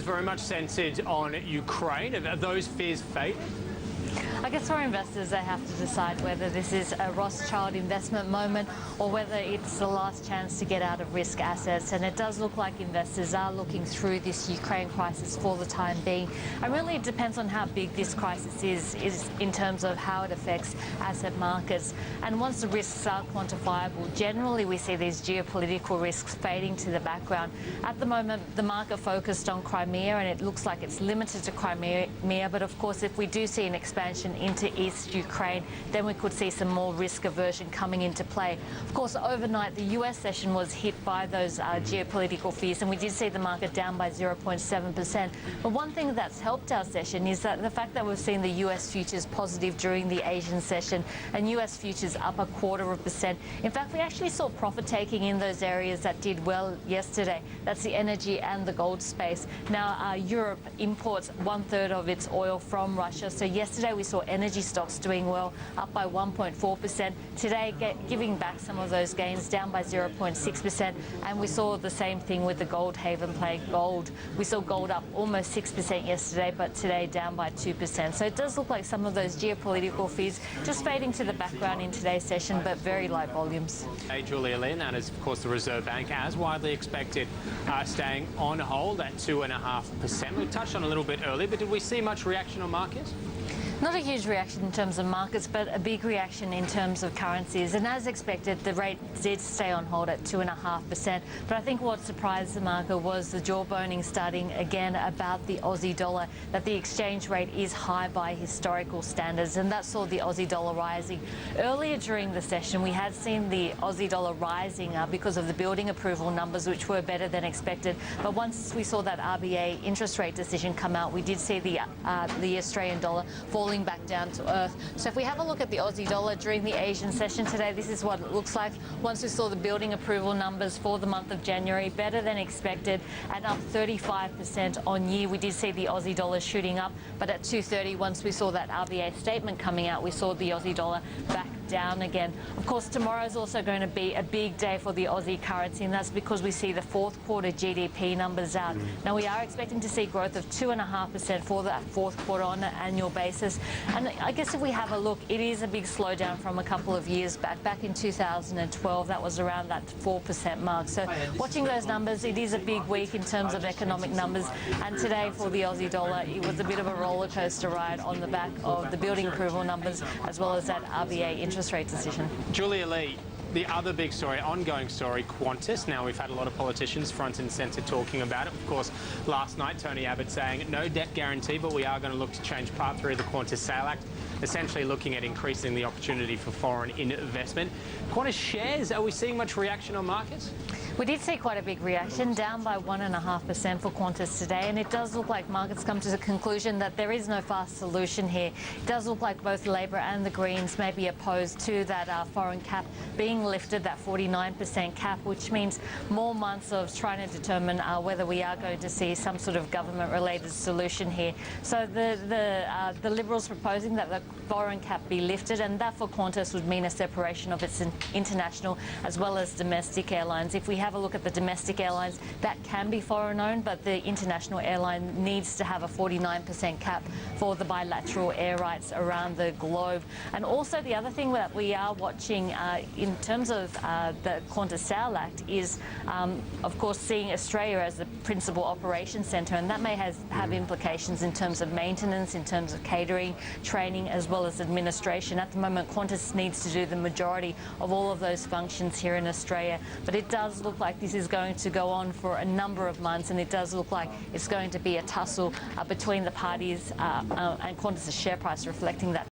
Very much centred on Ukraine. Are those fears fading? I guess for investors, they have to decide whether this is a Rothschild investment moment or whether it's the last chance to get out of risk assets. And it does look like investors are looking through this Ukraine crisis for the time being. And really, it depends on how big this crisis is in terms of how it affects asset markets. And once the risks are quantifiable, generally we see these geopolitical risks fading to the background. At the moment, the market focused on Crimea, and it looks like it's limited to Crimea. But of course, if we do see an expansion into East Ukraine, then we could see some more risk aversion coming into play. Of course, overnight, the US session was hit by those geopolitical fears, and we did see the market down by 0.7%. But one thing that's helped our session is that the fact that we've seen the US futures positive during the Asian session and US futures up 0.25%. In fact, we actually saw profit taking in those areas that did well yesterday. That's the energy and the gold space. Now, Europe imports 1/3 of its oil from Russia. So yesterday we saw energy stocks doing well, up by 1.4%. Today, giving back some of those gains, down by 0.6%. And we saw the same thing with the gold haven play, gold. We saw gold up almost 6% yesterday, but today down by 2%. So it does look like some of those geopolitical fears just fading to the background in today's session, but very light volumes. Hey, Julia Lee, that is, of course, the Reserve Bank, as widely expected, staying on hold at 2.5%. We touched on a little bit earlier, but did we see much reaction on markets? Not a huge reaction in terms of markets, but a big reaction in terms of currencies. And as expected, the rate did stay on hold at 2.5%. But I think what surprised the market was the jawboning starting again about the Aussie dollar, that the exchange rate is high by historical standards, and that saw the Aussie dollar rising. Earlier during the session, we had seen the Aussie dollar rising because of the building approval numbers, which were better than expected. But once we saw that RBA interest rate decision come out, we did see the Australian dollar falling back down to earth. So if we have a look at the Aussie dollar during the Asian session today, this is what it looks like. Once we saw the building approval numbers for the month of January, better than expected, and up 35% on year. We did see the Aussie dollar shooting up, but at 2:30, once we saw that RBA statement coming out, we saw the Aussie dollar back down again. Of course, tomorrow is also going to be a big day for the Aussie currency, and that's because we see the fourth quarter GDP numbers out. Now, we are expecting to see growth of 2.5% for that fourth quarter on an annual basis. And I guess if we have a look, it is a big slowdown from a couple of years back. Back in 2012, that was around that 4% mark. So watching those numbers, it is a big week in terms of economic numbers. And today for the Aussie dollar, it was a bit of a roller coaster ride on the back of the building approval numbers as well as that RBA interest rate decision. Julia Lee, the other big story, ongoing story, Qantas. Now, we've had a lot of politicians front and centre talking about it. Of course, last night, Tony Abbott saying no debt guarantee, but we are going to look to change Part 3 of the Qantas Sale Act, essentially looking at increasing the opportunity for foreign investment. Qantas shares, are we seeing much reaction on markets? We did see quite a big reaction, down by 1.5% for Qantas today, and it does look like markets come to the conclusion that there is no fast solution here. It does look like both Labor and the Greens may be opposed to that foreign cap being lifted, that 49% cap, which means more months of trying to determine whether we are going to see some sort of government-related solution here. So the Liberals proposing that the foreign cap be lifted, and that for Qantas would mean a separation of its international as well as domestic airlines. If we have a look at the domestic airlines, that can be foreign-owned, but the international airline needs to have a 49% cap for the bilateral air rights around the globe. And also the other thing that we are watching in terms of the Qantas Sale Act is, of course, seeing Australia as the principal operations centre, and that may have implications in terms of maintenance, in terms of catering, training, as well as administration. At the moment, Qantas needs to do the majority of all of those functions here in Australia, but it does look like this is going to go on for a number of months, and it does look like it's going to be a tussle between the parties, and Qantas' share price reflecting that